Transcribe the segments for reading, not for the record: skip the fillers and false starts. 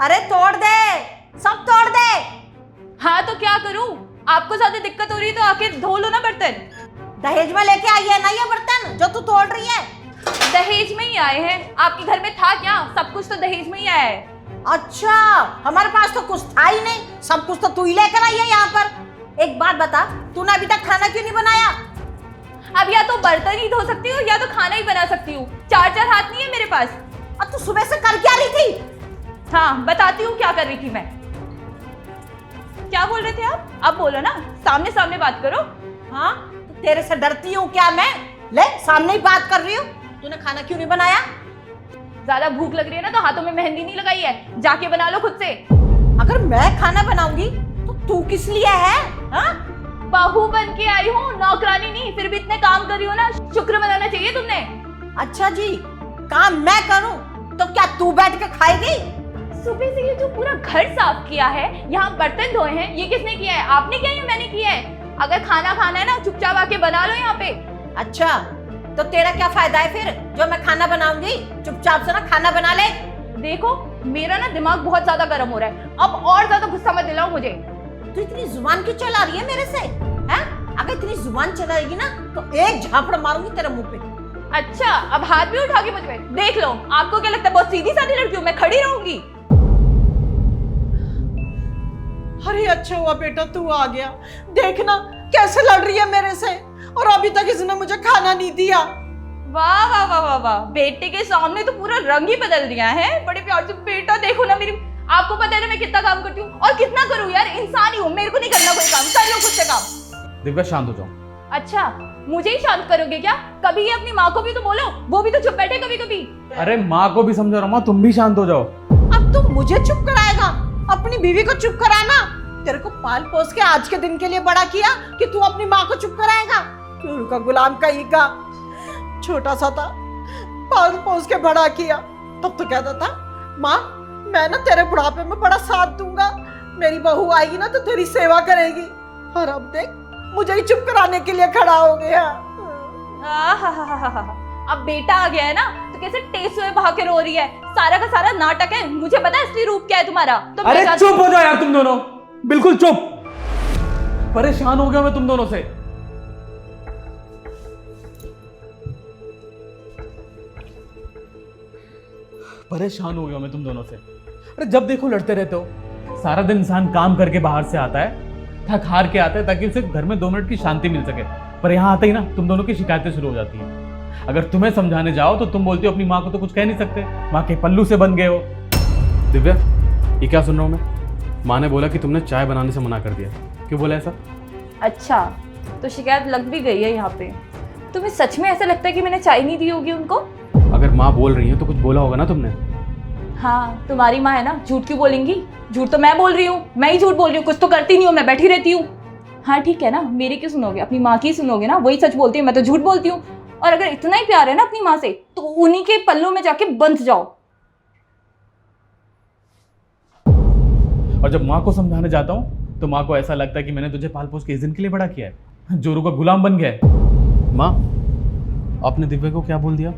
अरे तोड़ दे, सब तोड़ दे। हाँ तो क्या करूं? आपको ज्यादा दिक्कत हो रही है तो आके धो लो ना बर्तन। दहेज में लेके आई है ना ये बर्तन जो तू तोड़ रही है? दहेज में ही आए हैं। आपके घर में था क्या? सब कुछ तो दहेज में ही आया है। अच्छा, हमारे पास तो कुछ था ही नहीं, सब कुछ तो तू ही लेकर आई है यहाँ पर। एक बात बता, तूने अभी तक खाना क्यों नहीं बनाया? अब या तो बर्तन ही धो सकती हूँ या तो खाना ही बना सकती हूँ। चार चार हाथ नहीं है मेरे पास। अब तू सुबह से कर क्या रही थी? हाँ बताती हूँ क्या कर रही थी मैं। क्या बोल रहे थे आप? अब बोलो ना, सामने सामने बात करो। हाँ, तो तेरे से डरती हूँ क्या मैं? ले, सामने ही बात कर रही हूँ। तूने खाना क्यों नहीं बनाया? ज्यादा भूख लग रही है ना तो हाथों में मेहंदी नहीं लगाई है, जाके बना लो खुद से। अगर मैं खाना बनाऊंगी तो तू किस लिए है? हाँ? बहू बन के आई हूँ, नौकरानी नहीं। फिर भी इतने काम कर रही हो ना, शुक्र मनाना चाहिए तुमने। अच्छा जी, काम मैं करूं तो क्या तू बैठ के खाएगी? सुबह से ये जो पूरा घर साफ किया है, यहाँ बर्तन धोए हैं, ये किसने किया है? आपने किया या मैंने किया है? अगर खाना खाना है ना चुपचाप आके बना लो यहाँ पे। अच्छा, तो तेरा क्या फायदा है फिर जो मैं खाना बनाऊंगी? चुपचाप से ना खाना बना ले। देखो मेरा ना दिमाग बहुत ज्यादा गर्म हो रहा है, अब और ज्यादा गुस्सा मत दिलाओ मुझे। तू इतनी जुबान क्यों चला रही है मेरे से? हैं? अगर इतनी जुबान चलाएगी ना तो एक झापड़ मारूंगी तेरे मुंह पे। अच्छा, अब हाथ भी उठा के मुझ पे देख लो। आपको क्या लगता है बहुत सीधी सादी लड़की हूँ मैं, खड़ी रहूंगी? अरे अच्छा हुआ बेटा तू आ गया। देखना कैसे लड़ रही है मेरे से, और अभी तक इसने मुझे खाना नहीं दिया। वाह वाह वाह वाह वाह, बेटे के सामने तो पूरा रंग ही बदल दिया है। बड़े प्यार से बेटा देखो ना मेरी। आपको पता है ना मैं कितना काम करती हूँ, और कितना करूँ यार, इंसान ही हूँ, मेरे को नहीं करना कोई काम। कर लो खुद से काम। दिव्या शांत हो जाओ। अच्छा, मुझे ही शांत करोगे क्या? कभी ये अपनी माँ को भी तो बोलो, वो भी तो चुप बैठे कभी कभी। अरे माँ को भी समझो रमा, तुम भी शांत हो जाओ। अब तू मुझे चुप कराएगा? अपनी बीवी को चुप कराना? तेरे को पाल पोस के आज के दिन के लिए बड़ा किया कि तू अपनी माँ को चुप कराएगा? क्यों का गुलाम कहीं का, छोटा सा था, पाल पोस के बड़ा किया। तब तो कहता था माँ मैं ना तेरे बुढ़ापे में बड़ा साथ दूंगा, मेरी बहू आएगी ना तो तेरी सेवा करेगी। और अब देख मुझे ही चुप कराने के लिए खड़ा हो गया। अब बेटा आ गया है ना तो कैसे टेस्ट हुए बहा के रो रही है। सारा का सारा नाटक है, मुझे पता है असली रूप क्या है तुम्हारा। तो अरे चुप हो जाओ यार तुम दोनों, बिल्कुल चुप। परेशान हो गया मैं तुम दोनों से। परेशान हो गया मैं तुम दोनों से। अरे जब देखो लड़ते रहते हो। सारा दिन इंसान काम करके बाहर से आता है, थक हार के आता है ताकि उसे घर में 2 मिनट की शांति मिल सके। पर यहाँ आते ही ना तुम दोनों की शिकायतें शुरू हो जाती हैं। अगर तुम्हें समझाने जाओ तो तुम बोलती हो अपनी माँ को तो कुछ कह नहीं सकते, माँ के पल्लू से बन गए हो। दिव्या ये क्या सुन रहा हूँ मैं? माँ ने बोला कि तुमने चाय बनाने से मना कर दिया, क्यों बोला ऐसा? अच्छा, तो शिकायत लग भी गई है यहाँ पे। तुम्हें सच में ऐसा लगता है कि मैंने चाय नहीं दी होगी उनको? अगर माँ बोल रही है तो कुछ बोला होगा ना तुमने। हाँ, तुम्हारी माँ है ना, झूठ क्यों बोलेंगी? झूठ तो मैं बोल रही हूँ, मैं ही झूठ बोल रही हूँ, कुछ तो करती नहीं हूँ, मैं बैठी रहती हूँ। हाँ ठीक है ना, मेरी क्यों सुनोगे? अपनी माँ की सुनोगे ना, वही सच बोलती है, मैं तो झूठ बोलती हूँ। और अगर इतना ही प्यार है ना अपनी माँ से तो उन्हीं के पल्लों में जाके बंध जाओ। और जब माँ को समझाने जाता हूँ तो माँ को ऐसा लगता है कि मैंने तुझे पाल पोस के इस दिन के लिए बड़ा किया है, जोरू का गुलाम बन गया है। माँ आपने दिव्या को क्या बोल दिया?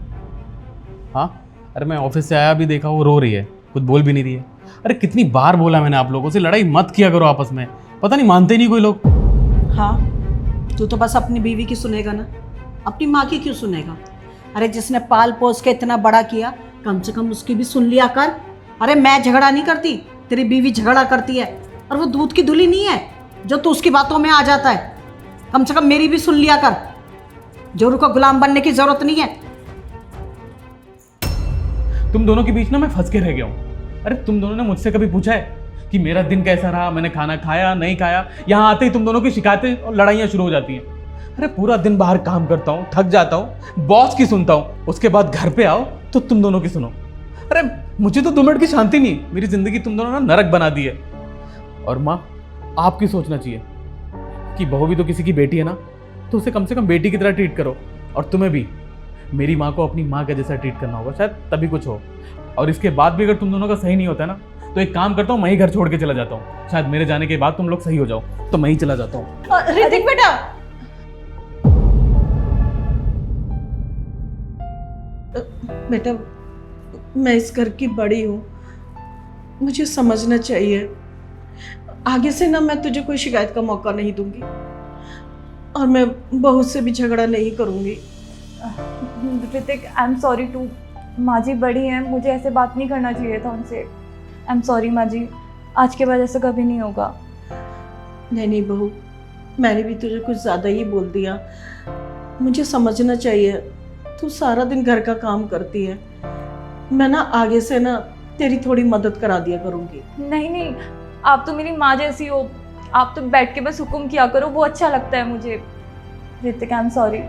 हाँ अरे मैं ऑफिस से आया भी देखा वो रो रही है, कुछ बोल भी नहीं रही है। अरे कितनी बार बोला मैंने आप लोगों से लड़ाई मत किया करो आपस में, पता नहीं मानते नहीं कोई लोग। हाँ, तू तो बस अपनी बीवी की सुनेगा ना, अपनी माँ की क्यों सुनेगा? अरे जिसने पाल पोस के इतना बड़ा किया कम से कम उसकी भी सुन लिया कर। अरे मैं झगड़ा नहीं करती, तेरी बीवी झगड़ा करती है, और वो दूध की धुली नहीं है जो तू उसकी बातों में आ जाता है। कम से कम मेरी भी सुन लिया कर, जोरू का गुलाम बनने की जरूरत नहीं है। तुम दोनों के बीच ना मैं फंस के रह गया हूँ। अरे तुम दोनों ने मुझसे कभी पूछा है कि मेरा दिन कैसा रहा, मैंने खाना खाया नहीं खाया? यहाँ आते ही तुम दोनों की शिकायतें और लड़ाइयाँ शुरू हो जाती हैं। अरे पूरा दिन बाहर काम करता हूँ, थक जाता हूँ, बॉस की सुनता हूँ, उसके बाद घर पे आओ तो तुम दोनों की सुनो। अरे मुझे तो 2 मिनट की शांति नहीं, मेरी जिंदगी तुम दोनों ने नरक बना दी है। और माँ आपकी सोचना चाहिए कि बहू भी तो किसी की बेटी है ना, तो उसे कम से कम बेटी की तरह ट्रीट करो। और तुम्हें भी मेरी माँ को अपनी माँ के जैसा ट्रीट करना होगा, शायद तभी कुछ हो। और इसके बाद भी अगर तुम दोनों का सही नहीं होता ना तो एक काम करता हूँ, मैं ही घर छोड़ के चला जाता हूँ। शायद मेरे जाने के बाद तुम लोग सही हो जाओ, तो मैं ही चला जाता हूँ। ऋतिक बेटा, बेटा मैं इस घर की बड़ी हूँ, मुझे समझना चाहिए। आगे से ना मैं तुझे कोई शिकायत का मौका नहीं दूंगी और मैं बहू से भी झगड़ा नहीं करूंगी। Hrithik, I am sorry too. माँ जी बड़ी हैं, मुझे ऐसे बात नहीं करना चाहिए था उनसे। आई एम सॉरी माँ जी, आज के बाद ऐसा कभी नहीं होगा। नहीं नहीं बहू, मैंने भी तुझे कुछ ज़्यादा ही बोल दिया। मुझे समझना चाहिए, तू सारा दिन घर का काम करती है। मैं ना आगे से ना तेरी थोड़ी मदद करा दिया करूँगी। नहीं नहीं, आप तो मेरी माँ जैसी हो। आप तो बैठ के बस हुक्म किया करो, वो अच्छा लगता है मुझे। Hrithik, I am sorry.